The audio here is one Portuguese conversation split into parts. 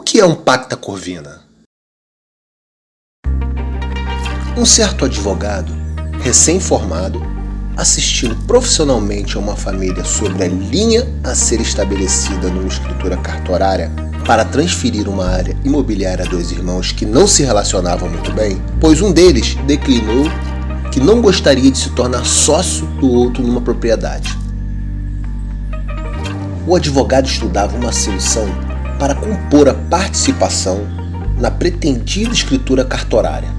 O que é um pacta corvina? Um certo advogado, recém-formado, assistindo profissionalmente a uma família sobre a linha a ser estabelecida numa escritura cartorária para transferir uma área imobiliária a dois irmãos que não se relacionavam muito bem, pois um deles declinou que não gostaria de se tornar sócio do outro numa propriedade. O advogado estudava uma solução para compor a participação na pretendida escritura cartorária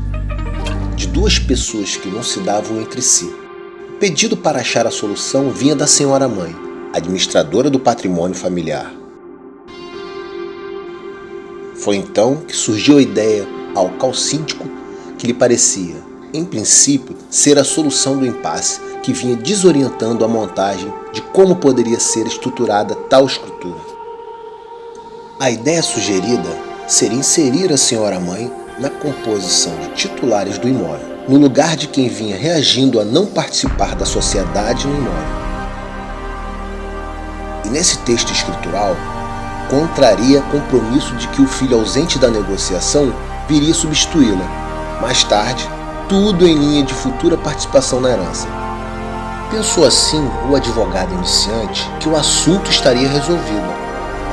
de duas pessoas que não se davam entre si. O pedido para achar a solução vinha da senhora-mãe, administradora do patrimônio familiar. Foi então que surgiu a ideia ao calcíntico que lhe parecia, em princípio, ser a solução do impasse que vinha desorientando a montagem de como poderia ser estruturada tal escritura. A ideia sugerida seria inserir a senhora-mãe na composição de titulares do imóvel, no lugar de quem vinha reagindo a não participar da sociedade no imóvel. E nesse texto escritural, contraria compromisso de que o filho ausente da negociação viria substituí-la. Mais tarde, tudo em linha de futura participação na herança. Pensou assim o advogado iniciante que o assunto estaria resolvido.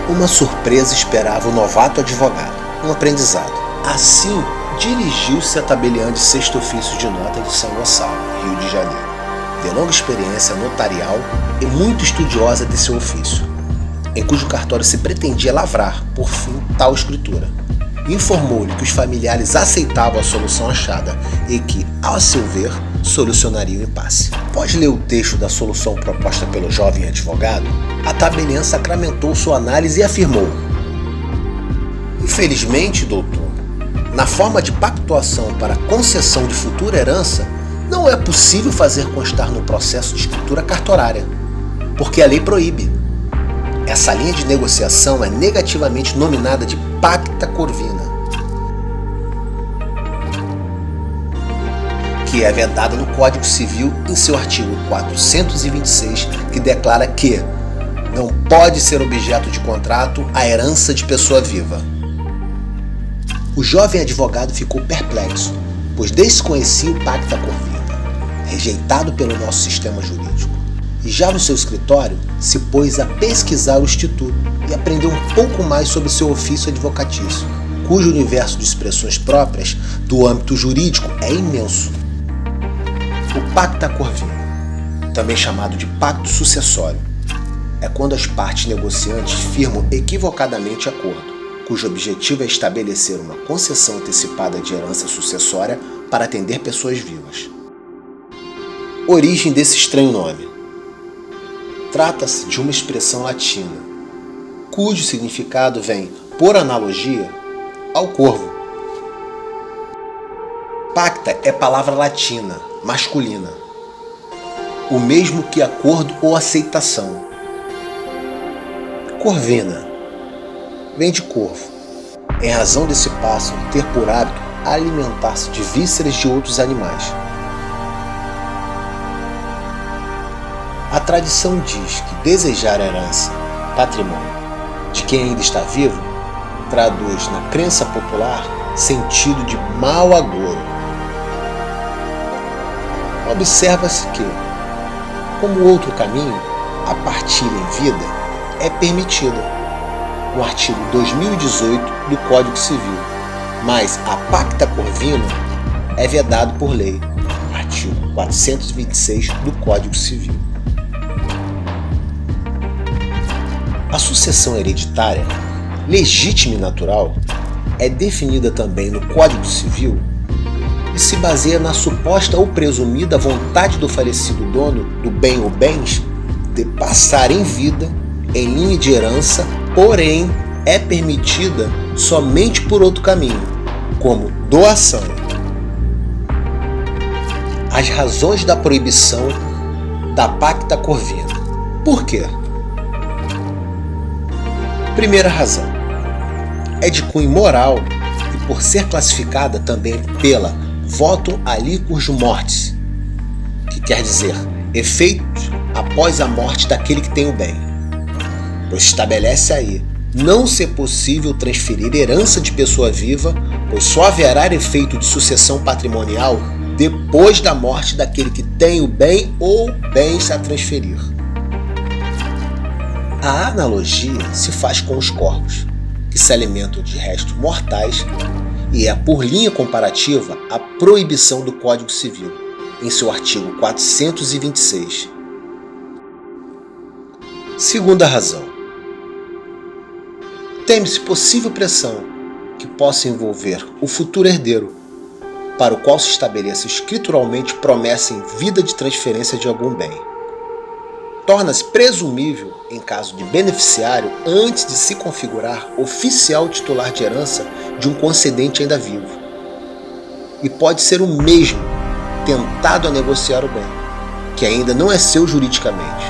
Uma surpresa esperava o novato advogado, um aprendizado. Assim, dirigiu-se à tabeliã de sexto ofício de nota de São Gonçalo, Rio de Janeiro, de longa experiência notarial e muito estudiosa de seu ofício, em cujo cartório se pretendia lavrar, por fim, tal escritura. Informou-lhe que os familiares aceitavam a solução achada e que, a seu ver, solucionaria o impasse. Após ler o texto da solução proposta pelo jovem advogado, a tabeliã sacramentou sua análise e afirmou: infelizmente, doutor, na forma de pactuação para concessão de futura herança, não é possível fazer constar no processo de escritura cartorária, porque a lei proíbe. Essa linha de negociação é negativamente nominada de pacta corvina, que é vedada no Código Civil em seu artigo 426, que declara que não pode ser objeto de contrato a herança de pessoa viva. O jovem advogado ficou perplexo, pois desconhecia o pacta corvina, rejeitado pelo nosso sistema jurídico. E já no seu escritório, se pôs a pesquisar o instituto e aprendeu um pouco mais sobre seu ofício advocatício, cujo universo de expressões próprias do âmbito jurídico é imenso. O pacta corvina, também chamado de pacto sucessório, é quando as partes negociantes firmam equivocadamente acordo, cujo objetivo é estabelecer uma concessão antecipada de herança sucessória para atender pessoas vivas. Origem desse estranho nome. Trata-se de uma expressão latina, cujo significado vem, por analogia, ao corvo. Pacta é palavra latina, masculina, o mesmo que acordo ou aceitação. Corvina vem de corvo, em razão desse pássaro ter por hábito alimentar-se de vísceras de outros animais. A tradição diz que desejar a herança, patrimônio, de quem ainda está vivo, traduz na crença popular sentido de mau agouro. Observa-se que, como outro caminho, a partilha em vida é permitida, no artigo 2018 do Código Civil, mas a pacta corvina é vedado por lei, artigo 426 do Código Civil. A sucessão hereditária, legítima e natural, é definida também no Código Civil e se baseia na suposta ou presumida vontade do falecido dono do bem ou bens de passar em vida em linha de herança, porém é permitida somente por outro caminho, como doação. As razões da proibição da pacta corvina. Por quê? Primeira razão, é de cunho moral e por ser classificada também pela votum aliquor mortis, que quer dizer efeitos após a morte daquele que tem o bem, pois estabelece aí não ser possível transferir herança de pessoa viva, pois só haverá efeito de sucessão patrimonial depois da morte daquele que tem o bem ou bens a transferir. A analogia se faz com os corvos, que se alimentam de restos mortais, e é por linha comparativa a proibição do Código Civil, em seu artigo 426. Segunda razão. Teme-se possível pressão que possa envolver o futuro herdeiro, para o qual se estabeleça escrituralmente promessa em vida de transferência de algum bem. Torna-se presumível, em caso de beneficiário, antes de se configurar oficial titular de herança de um concedente ainda vivo. E pode ser o mesmo tentado a negociar o bem, que ainda não é seu juridicamente,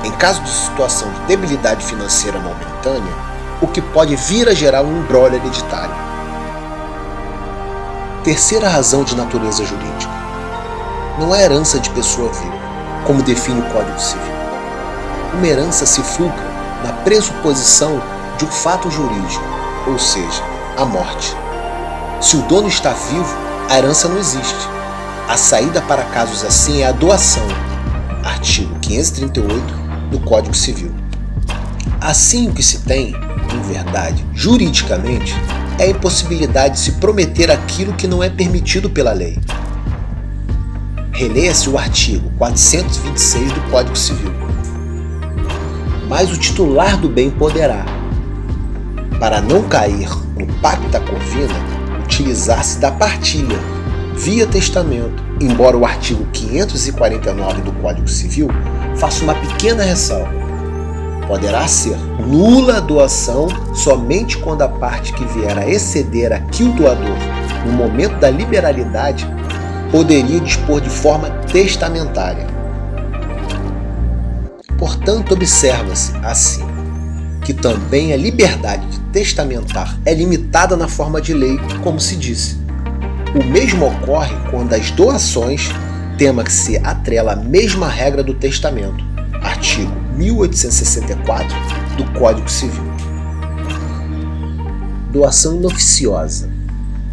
em caso de situação de debilidade financeira momentânea, o que pode vir a gerar um imbróglio hereditário. Terceira razão de natureza jurídica. Não é herança de pessoa viva, como define o Código Civil. Uma herança se fulcra na pressuposição de um fato jurídico, ou seja, a morte. Se o dono está vivo, a herança não existe. A saída para casos assim é a doação, artigo 538 do Código Civil. Assim, o que se tem, em verdade, juridicamente, é a impossibilidade de se prometer aquilo que não é permitido pela lei. Releia-se o artigo 426 do Código Civil. Mas o titular do bem poderá, para não cair no pacta corvina, utilizar-se da partilha, via testamento, embora o artigo 549 do Código Civil faça uma pequena ressalva. Poderá ser nula a doação somente quando a parte que vier a exceder a que o doador, no momento da liberalidade, poderia dispor de forma testamentária. Portanto, observa-se, assim, que também a liberdade de testamentar é limitada na forma de lei, como se disse. O mesmo ocorre quando as doações, tema que se atrela à mesma regra do testamento, artigo 1864 do Código Civil. Doação inoficiosa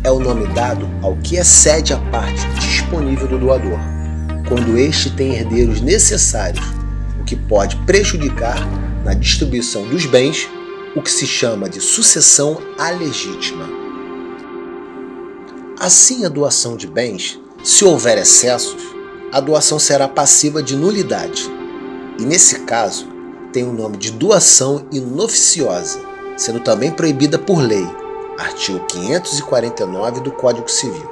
é o nome dado ao que excede a parte disponível do doador, quando este tem herdeiros necessários, o que pode prejudicar na distribuição dos bens, o que se chama de sucessão alegítima. Assim, a doação de bens, se houver excessos, a doação será passiva de nulidade, e nesse caso tem o nome de doação inoficiosa, sendo também proibida por lei, artigo 549 do Código Civil.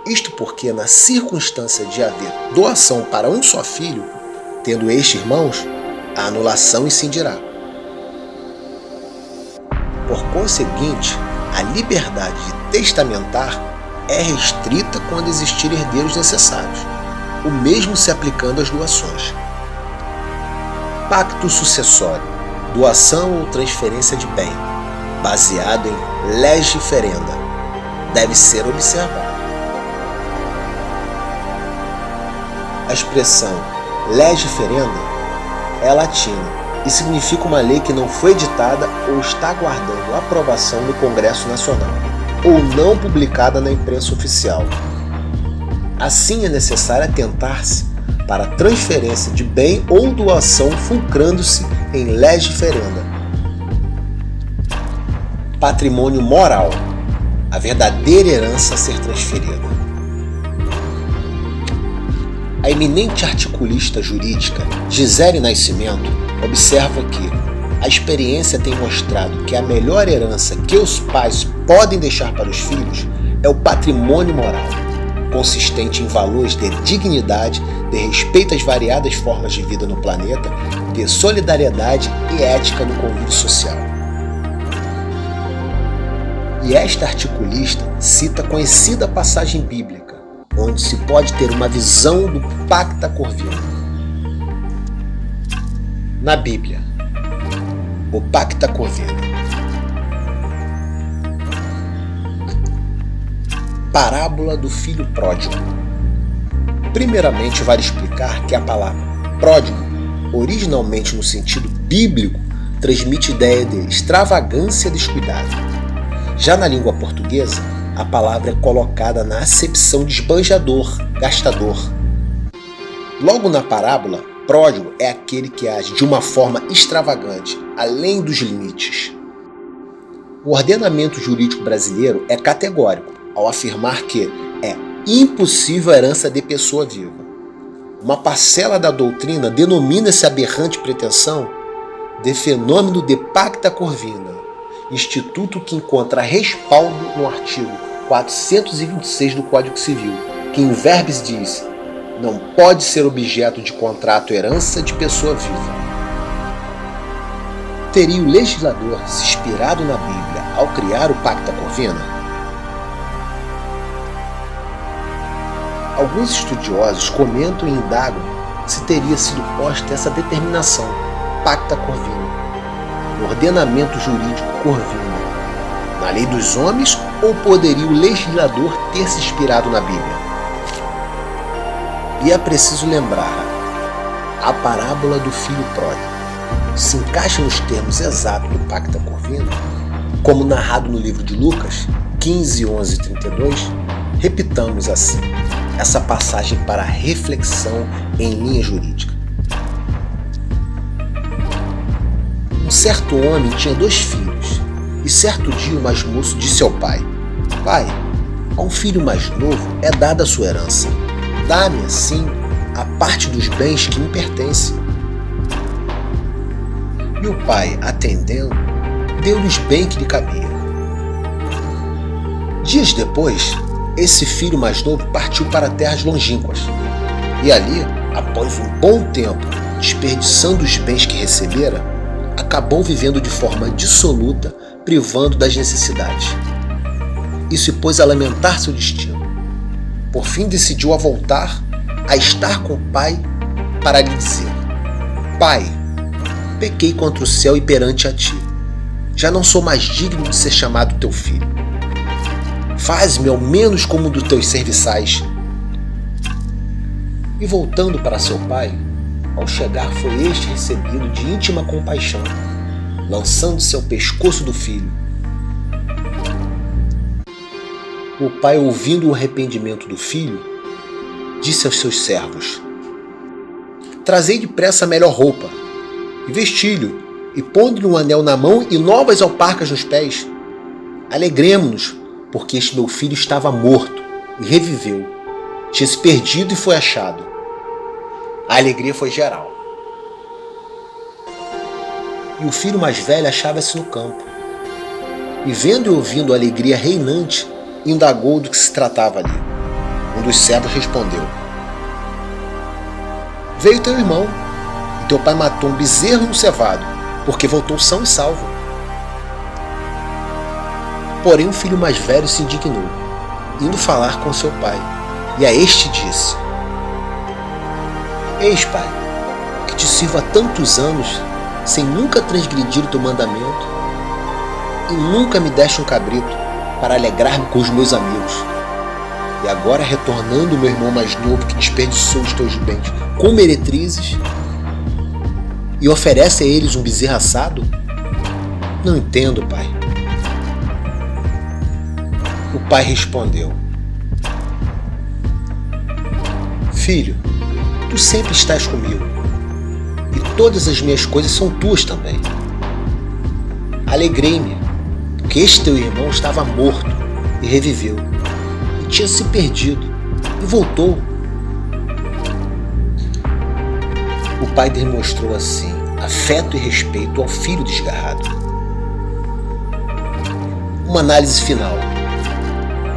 Isto porque, na circunstância de haver doação para um só filho, tendo este irmãos, a anulação incidirá. Por conseguinte, a liberdade de testamentar é restrita quando existirem herdeiros necessários, o mesmo se aplicando às doações. Pacto sucessório, doação ou transferência de bem, baseado em lege ferenda, deve ser observado. A expressão lege ferenda é latina e significa uma lei que não foi editada ou está aguardando aprovação no Congresso Nacional, ou não publicada na imprensa oficial. Assim, é necessário atentar-se para a transferência de bem ou doação fulcrando-se em lege ferenda. Patrimônio moral, a verdadeira herança a ser transferida. A eminente articulista jurídica Gisele Nascimento observa que a experiência tem mostrado que a melhor herança que os pais podem deixar para os filhos é o patrimônio moral, consistente em valores de dignidade, de respeito às variadas formas de vida no planeta, de solidariedade e ética no convívio social. E esta articulista cita a conhecida passagem bíblica, onde se pode ter uma visão do pacta corvina. Na Bíblia, o pacta corvina. Parábola do filho pródigo. Primeiramente, vale explicar que a palavra pródigo, originalmente no sentido bíblico, transmite ideia de extravagância descuidada. Já na língua portuguesa, a palavra é colocada na acepção de esbanjador, gastador. Logo na parábola, pródigo é aquele que age de uma forma extravagante, além dos limites. O ordenamento jurídico brasileiro é categórico ao afirmar que é impossível a herança de pessoa viva. Uma parcela da doutrina denomina essa aberrante pretensão de fenômeno de pacta corvina, instituto que encontra respaldo no artigo 426 do Código Civil, que em verbis diz: não pode ser objeto de contrato herança de pessoa viva. Teria o legislador se inspirado na Bíblia ao criar o pacta corvina? Alguns estudiosos comentam e indagam se teria sido posta essa determinação, pacta corvina, no ordenamento jurídico corvino, na lei dos homens, ou poderia o legislador ter se inspirado na Bíblia? E é preciso lembrar, a parábola do filho pródigo se encaixa nos termos exatos do pacta corvino, como narrado no livro de Lucas 15, 11 e 32, repitamos assim essa passagem para reflexão em linha jurídica. Um certo homem tinha 2 filhos, e certo dia o mais moço disse ao pai: Pai, a um filho mais novo é dada a sua herança. Dá-me, assim, a parte dos bens que me pertence. E o pai, atendendo, deu-lhes bem que lhe cabia. Dias depois, esse filho mais novo partiu para terras longínquas, e ali, após um bom tempo desperdiçando os bens que recebera, acabou vivendo de forma dissoluta, privando das necessidades. E se pôs a lamentar seu destino. Por fim decidiu a voltar, a estar com o pai, para lhe dizer: Pai, pequei contra o céu e perante a ti. Já não sou mais digno de ser chamado teu filho. Faz-me ao menos como um dos teus serviçais. E voltando para seu pai, ao chegar foi este recebido de íntima compaixão, lançando-se ao pescoço do filho. O pai, ouvindo o arrependimento do filho, disse aos seus servos: Trazei depressa a melhor roupa, e vestilho, e pondo-lhe um anel na mão e novas alparcas nos pés. Alegremo-nos, porque este meu filho estava morto e reviveu, tinha se perdido e foi achado. A alegria foi geral. E o filho mais velho achava-se no campo, e vendo e ouvindo a alegria reinante, indagou do que se tratava ali. Um dos servos respondeu: Veio teu irmão, e teu pai matou um bezerro no cevado, porque voltou são e salvo. Porém o filho mais velho se indignou, indo falar com seu pai, e a este disse: Eis, pai, que te sirvo há tantos anos, sem nunca transgredir o teu mandamento, e nunca me deste um cabrito, para alegrar-me com os meus amigos. E agora, retornando o meu irmão mais novo, que desperdiçou os teus bens com meretrizes, e oferece a eles um bezerro assado? Não entendo, pai. O pai respondeu: Filho, tu sempre estás comigo, e todas as minhas coisas são tuas também. Alegrei-me, porque este teu irmão estava morto e reviveu, e tinha se perdido e voltou. O pai demonstrou assim afeto e respeito ao filho desgarrado. Uma análise final.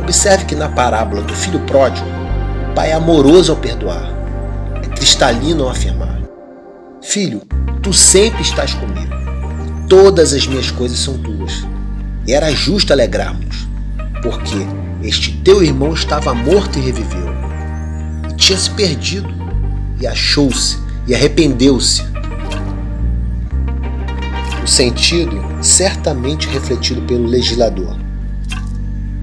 Observe que na parábola do filho pródigo, o pai é amoroso ao perdoar, é cristalino ao afirmar: Filho, tu sempre estás comigo, e todas as minhas coisas são tuas. E era justo alegrarmos, porque este teu irmão estava morto e reviveu, e tinha se perdido, e achou-se, e arrependeu-se. O sentido, certamente refletido pelo legislador,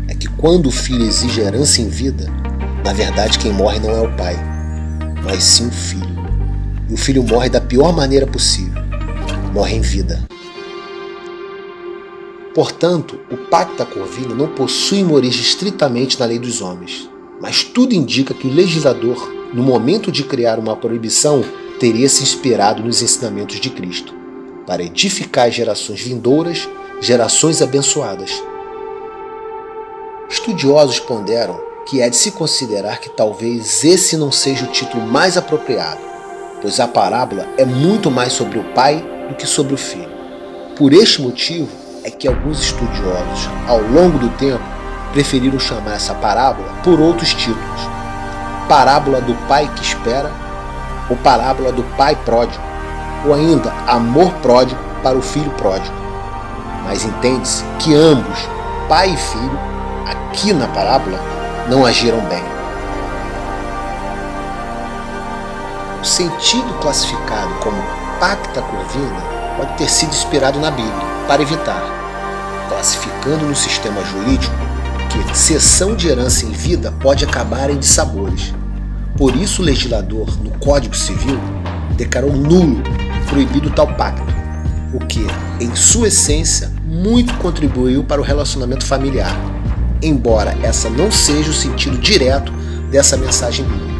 é que quando o filho exige herança em vida, na verdade quem morre não é o pai, mas sim o filho. E o filho morre da pior maneira possível, morre em vida. Portanto, o pacta corvina não possui uma origem estritamente na lei dos homens, mas tudo indica que o legislador, no momento de criar uma proibição, teria se inspirado nos ensinamentos de Cristo, para edificar as gerações vindouras, gerações abençoadas. Estudiosos ponderam que é de se considerar que talvez esse não seja o título mais apropriado, pois a parábola é muito mais sobre o pai do que sobre o filho. Por este motivo é que alguns estudiosos, ao longo do tempo, preferiram chamar essa parábola por outros títulos: parábola do pai que espera, ou parábola do pai pródigo, ou ainda amor pródigo para o filho pródigo. Mas entende-se que ambos, pai e filho, aqui na parábola, não agiram bem. O sentido classificado como pacta corvina pode ter sido inspirado na Bíblia, para evitar, classificando no sistema jurídico, que cessão de herança em vida pode acabar em dissabores. Por isso o legislador, no Código Civil, declarou nulo e proibido tal pacto, o que, em sua essência, muito contribuiu para o relacionamento familiar, embora essa não seja o sentido direto dessa mensagem bíblica.